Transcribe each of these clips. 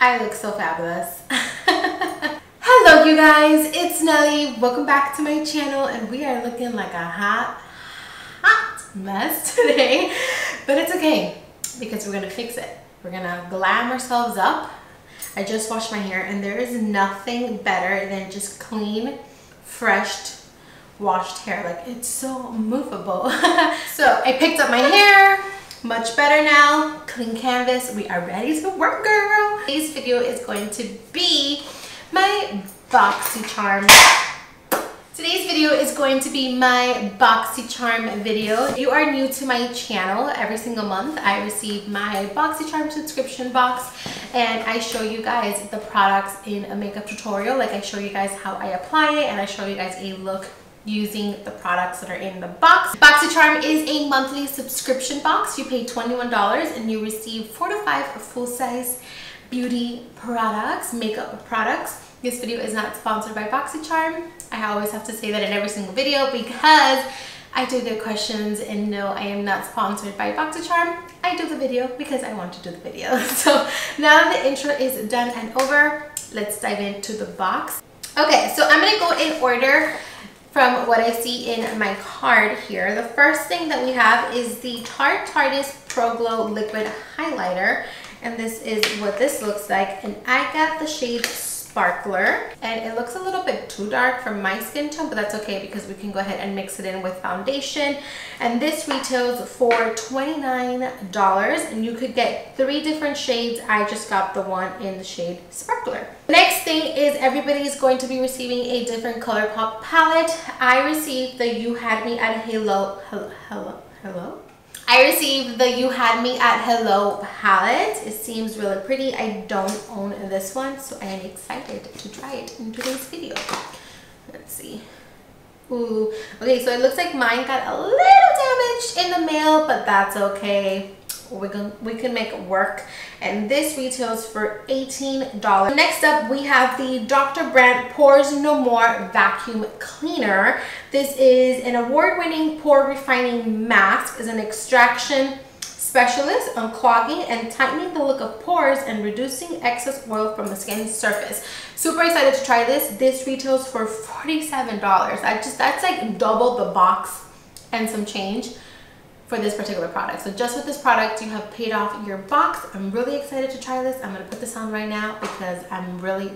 I look so fabulous. Hello you guys, it's Nelly. Welcome back to my channel, and we are looking like a hot mess today. But it's okay, because we're gonna fix it. We're gonna glam ourselves up. I just washed my hair, and there is nothing better than just clean, fresh, washed hair. Like, it's so movable. So I picked up my hair. Much better now. Clean canvas. We are ready to work, girl. Today's video is going to be my BOXYCHARM. Today's video is going to be my BOXYCHARM video. If you are new to my channel, every single month I receive my BOXYCHARM subscription box, and I show you guys the products in a makeup tutorial. Like, I show you guys how I apply it, and I show you guys a look using the products that are in the box. BOXYCHARM is a monthly subscription box. You pay $21 and you receive 4 to 5 full-size beauty products, makeup products. This video is not sponsored by BOXYCHARM. I always have to say that in every single video because I do get questions, and no, I am not sponsored by BOXYCHARM. I do the video because I want to do the video. So now that the intro is done and over, let's dive into the box. Okay, so I'm gonna go in order from what I see in my card here. The first thing that we have is the Tarteist Pro Glow Liquid Highlighter, and this is what this looks like. And I got the shade Sparkler, and it looks a little bit too dark for my skin tone, but that's okay because we can go ahead and mix it in with foundation. And this retails for $29, and you could get 3 different shades. I just got the one in the shade Sparkler. The next thing is everybody is going to be receiving a different Colourpop palette. I received the You Had Me at Hello. I received the You Had Me at Hello palette. It seems really pretty. I don't own this one, so I am excited to try it in today's video. Let's see. Ooh, okay, so it looks like mine got a little damaged in the mail, but that's okay. We can make it work. And this retails for $18. Next up, we have the Dr. Brandt Pores No More Vacuum Cleaner. This is an award-winning pore refining mask. Is an extraction specialist, unclogging and tightening the look of pores and reducing excess oil from the skin surface. Super excited to try this. This retails for $47. That's like double the box and some change for this particular product. So just with this product, you have paid off your box. I'm really excited to try this. I'm gonna put this on right now because I'm really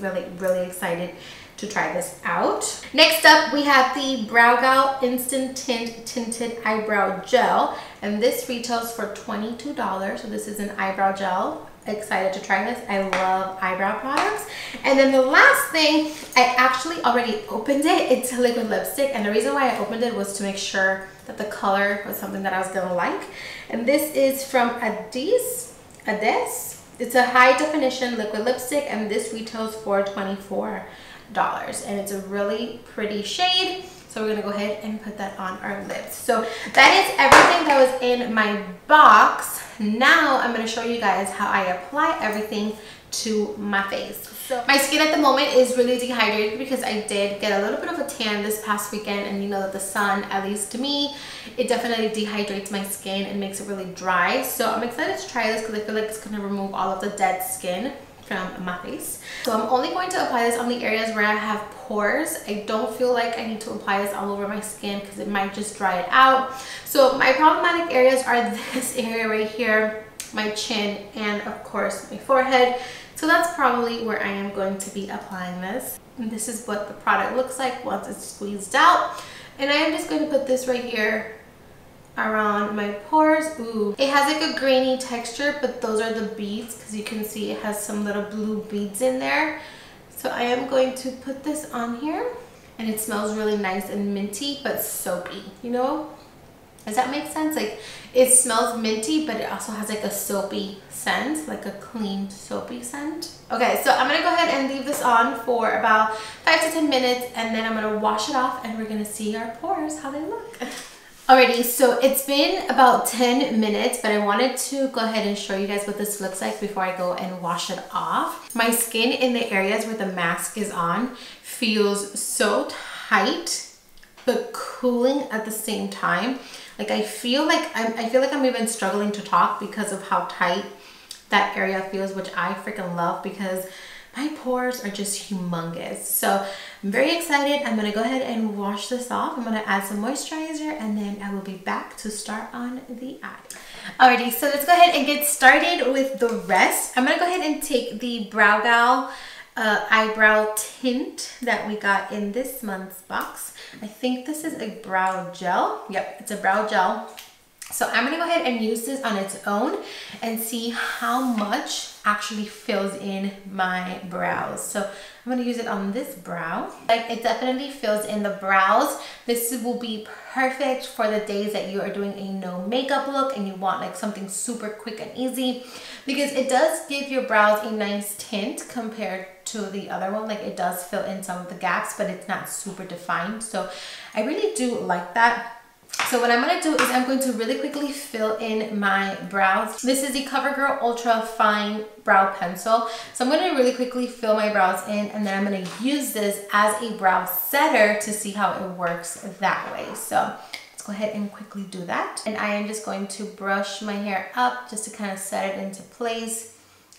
excited to try this out. Next up, we have the BrowGal Instatint Tinted Eyebrow Gel, and this retails for $22. So this is an eyebrow gel. Excited to try this. I love eyebrow products. And then the last thing, I actually already opened it. It's a liquid lipstick, and the reason why I opened it was to make sure that the color was something that I was gonna like. And this is from Adesse. It's a high definition liquid lipstick, and this retails for $24. And it's a really pretty shade, so we're gonna go ahead and put that on our lips. So that is everything that was in my box. Now I'm gonna show you guys how I apply everything to my face. So my skin at the moment is really dehydrated because I did get a little bit of a tan this past weekend, and you know that the sun, at least to me, it definitely dehydrates my skin and makes it really dry. So I'm excited to try this because I feel like it's gonna remove all of the dead skin from my face. So I'm only going to apply this on the areas where I have pores. I don't feel like I need to apply this all over my skin because it might just dry it out. So my problematic areas are this area right here, my chin, and of course my forehead. So that's probably where I am going to be applying this. And this is what the product looks like once it's squeezed out. And I am just going to put this right here around my pores. Ooh, it has like a grainy texture, but those are the beads, because you can see it has some little blue beads in there. So I am going to put this on here, and it smells really nice and minty but soapy, you know? Does that make sense? Like, it smells minty, but it also has like a soapy scent, like a clean soapy scent. Okay, so I'm gonna go ahead and leave this on for about 5 to 10 minutes, and then I'm gonna wash it off, and we're gonna see our pores, how they look. Alrighty, so it's been about 10 minutes, but I wanted to go ahead and show you guys what this looks like before I go and wash it off. My skin in the areas where the mask is on feels so tight, but cooling at the same time. Like, I feel like I'm even struggling to talk because of how tight that area feels, which I freaking love because my pores are just humongous. So I'm very excited. I'm gonna go ahead and wash this off. I'm gonna add some moisturizer and then I will be back to start on the eye. Alrighty, so let's go ahead and get started with the rest. I'm gonna go ahead and take the BrowGal eyebrow tint that we got in this month's box. I think this is a brow gel. Yep, it's a brow gel. So I'm gonna go ahead and use this on its own and see how much actually fills in my brows. So I'm gonna use it on this brow. Like, it definitely fills in the brows. This will be perfect for the days that you are doing a no makeup look and you want like something super quick and easy, because it does give your brows a nice tint compared to the other one. Like, it does fill in some of the gaps, but it's not super defined. So I really do like that. So what I'm going to do is I'm going to really quickly fill in my brows. This is the CoverGirl Ultra Fine Brow Pencil. So I'm going to really quickly fill my brows in, and then I'm going to use this as a brow setter to see how it works that way. So let's go ahead and quickly do that. And I am just going to brush my hair up just to kind of set it into place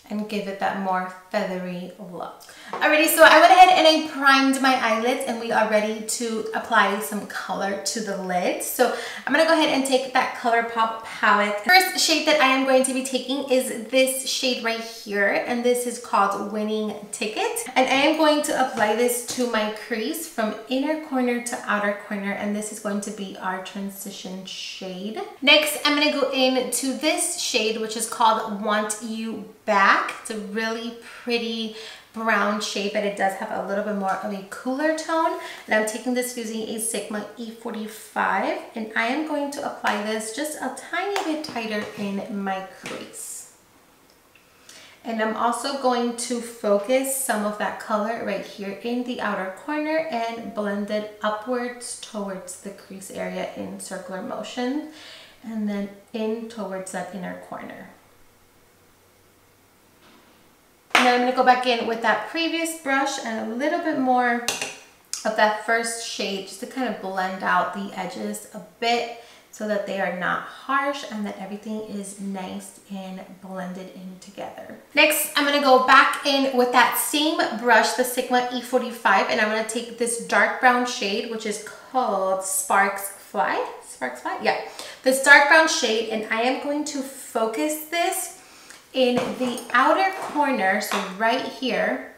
and give it that more feathery look. Alrighty, so I went ahead and I primed my eyelids and we are ready to apply some color to the lids. So I'm gonna go ahead and take that Colourpop palette. First shade that I am going to be taking is this shade right here, and this is called Winning Ticket. And I am going to apply this to my crease from inner corner to outer corner, and this is going to be our transition shade. Next, I'm gonna go into this shade, which is called Want You Back. It's a really pretty brown shade, but it does have a little bit more of a cooler tone. And I'm taking this using a Sigma E45, and I am going to apply this just a tiny bit tighter in my crease. And I'm also going to focus some of that color right here in the outer corner and blend it upwards towards the crease area in circular motion, and then in towards that inner corner. And then I'm going to go back in with that previous brush and a little bit more of that first shade just to kind of blend out the edges a bit so that they are not harsh and that everything is nice and blended in together. Next, I'm going to go back in with that same brush, the Sigma E45, and I'm going to take this dark brown shade, which is called Sparks Fly. Sparks Fly? Yeah. This dark brown shade, and I am going to focus this in the outer corner, so right here,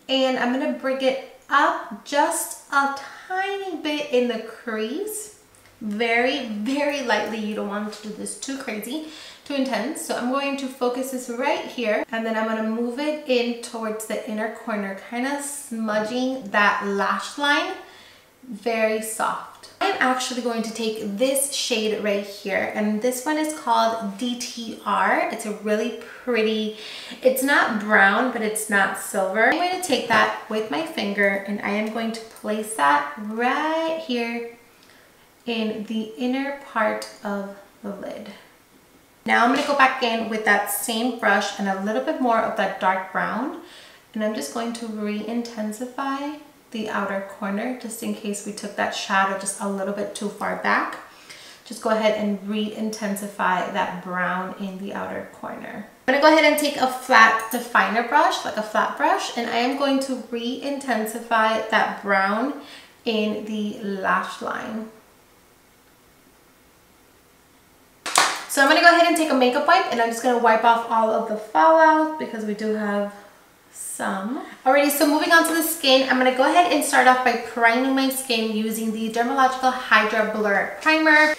and I'm gonna bring it up just a tiny bit in the crease, very, very lightly. You don't want to do this too crazy, too intense. So I'm going to focus this right here, and then I'm gonna move it in towards the inner corner, kind of smudging that lash line, very soft. I'm actually going to take this shade right here, and this one is called DTR. It's a really pretty, it's not brown, but it's not silver. I'm going to take that with my finger, and I am going to place that right here in the inner part of the lid. Now I'm going to go back in with that same brush and a little bit more of that dark brown, and I'm just going to re-intensify the outer corner, just in case we took that shadow just a little bit too far back. Just go ahead and re-intensify that brown in the outer corner. I'm gonna go ahead and take a flat definer brush, like a flat brush, and I am going to re-intensify that brown in the lash line. So I'm gonna go ahead and take a makeup wipe, and I'm just gonna wipe off all of the fallout because we do have some. Alrighty, so moving on to the skin, I'm gonna go ahead and start off by priming my skin using the Dermalogical Hydra Blur Primer.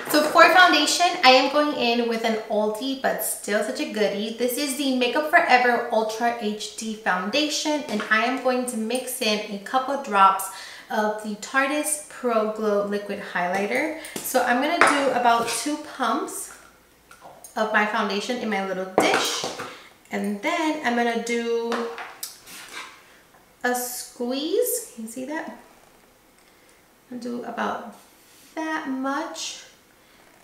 So for foundation, I am going in with an oldie but still such a goodie. This is the Makeup Forever Ultra HD Foundation, and I am going to mix in a couple drops of the Tarteist Pro Glow Liquid Highlighter. So I'm gonna do about 2 pumps of my foundation in my little dish. And then I'm gonna do a squeeze. Can you see that? I'll do about that much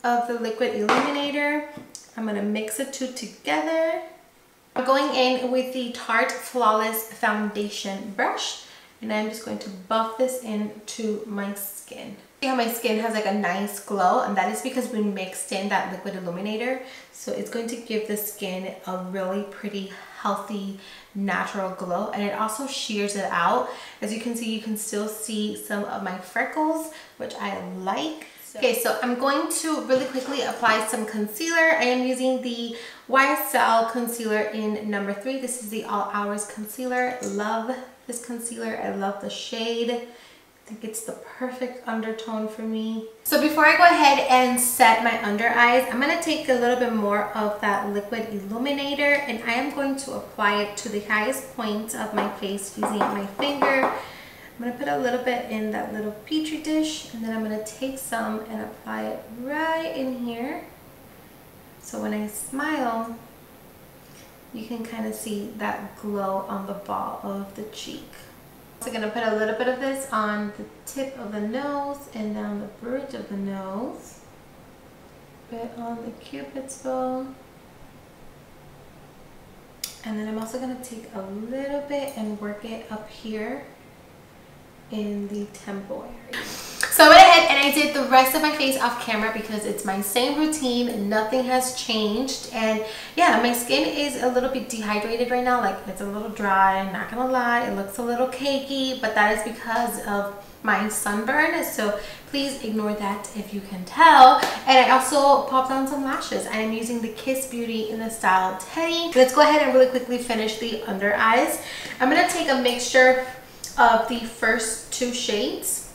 of the liquid illuminator. I'm gonna mix the two together. I'm going in with the Tarte Flawless Foundation brush, and I'm just going to buff this into my skin. See how my skin has like a nice glow, and that is because we mixed in that liquid illuminator. So it's going to give the skin a really pretty, healthy, natural glow, and it also shears it out. As you can see, you can still see some of my freckles, which I like. Okay, so I'm going to really quickly apply some concealer. I am using the YSL concealer in number 3. This is the All Hours concealer. Love this concealer. I love the shade. I think it's the perfect undertone for me. So before I go ahead and set my under eyes, I'm going to take a little bit more of that liquid illuminator, and I am going to apply it to the highest point of my face using my finger. I'm going to put a little bit in that little petri dish, and then I'm going to take some and apply it right in here. So when I smile, you can kind of see that glow on the ball of the cheek. So I'm going to put a little bit of this on the tip of the nose and down the bridge of the nose. Bit on the cupid's bow. And then I'm also going to take a little bit and work it up here in the temple area. So I went ahead and I did the rest of my face off camera because it's my same routine, nothing has changed. And yeah, my skin is a little bit dehydrated right now, like it's a little dry, I'm not gonna lie, it looks a little cakey, but that is because of my sunburn, so please ignore that if you can tell. And I also popped on some lashes. I am using the Kiss Beauty in the style Teddy. Let's go ahead and really quickly finish the under eyes. I'm gonna take a mixture of the first 2 shades,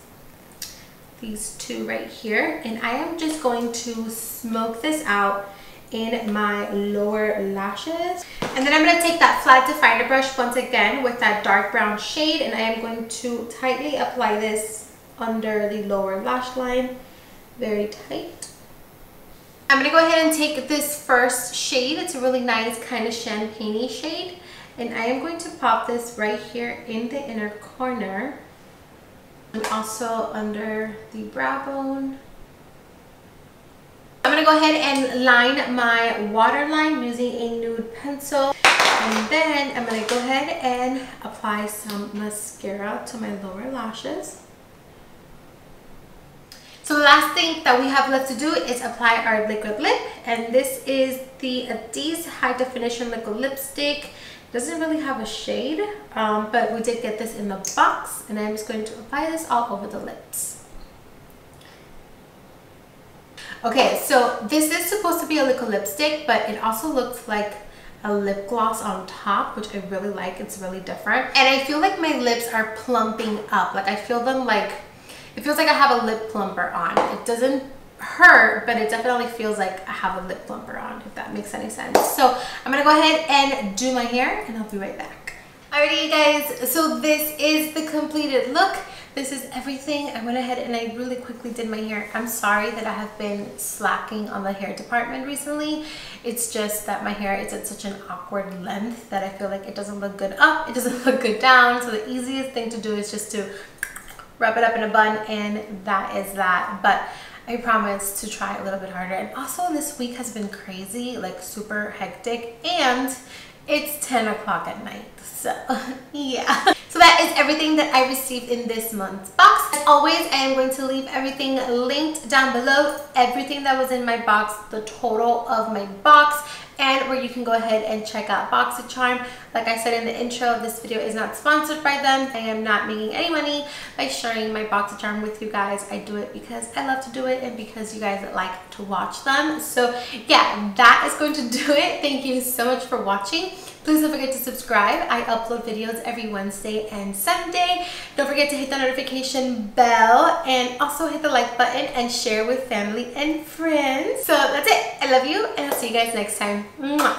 these 2 right here, and I am just going to smoke this out in my lower lashes. And then I'm going to take that flat definer brush once again with that dark brown shade, and I am going to tightly apply this under the lower lash line, very tight. I'm going to go ahead and take this first shade. It's a really nice kind of champagne-y shade. And I am going to pop this right here in the inner corner and also under the brow bone. I'm going to go ahead and line my waterline using a nude pencil. And then I'm going to go ahead and apply some mascara to my lower lashes. So the last thing that we have left to do is apply our liquid lip. And this is the Adesse High Definition Liquid Lipstick. Doesn't really have a shade, but we did get this in the box, and I'm just going to apply this all over the lips. Okay, so this is supposed to be a liquid lipstick, but it also looks like a lip gloss on top, which I really like. It's really different, and I feel like my lips are plumping up. Like I feel them like, it feels like I have a lip plumper on. It doesn't hurt, but it definitely feels like I have a lip plumper on, if that makes any sense. So I'm gonna go ahead and do my hair, and I'll be right back. Alrighty, you guys, so this is the completed look. This is everything. I went ahead and I really quickly did my hair. I'm sorry that I have been slacking on the hair department recently. It's just that my hair is at such an awkward length that I feel like it doesn't look good up, it doesn't look good down. So the easiest thing to do is just to wrap it up in a bun, and that is that. But I promise to try a little bit harder. And also this week has been crazy, like super hectic, and it's 10 o'clock at night. So yeah. So that is everything that I received in this month's box. As always, I am going to leave everything linked down below. Everything that was in my box, the total of my box, and where you can go ahead and check out BOXYCHARM. Like I said in the intro, this video is not sponsored by them. I am not making any money by sharing my BOXYCHARM with you guys. I do it because I love to do it and because you guys like to watch them. So yeah, that is going to do it. Thank you so much for watching. Please don't forget to subscribe. I upload videos every Wednesday and Sunday. Don't forget to hit the notification bell and also hit the like button and share with family and friends. So that's it. I love you, and I'll see you guys next time. Mwah.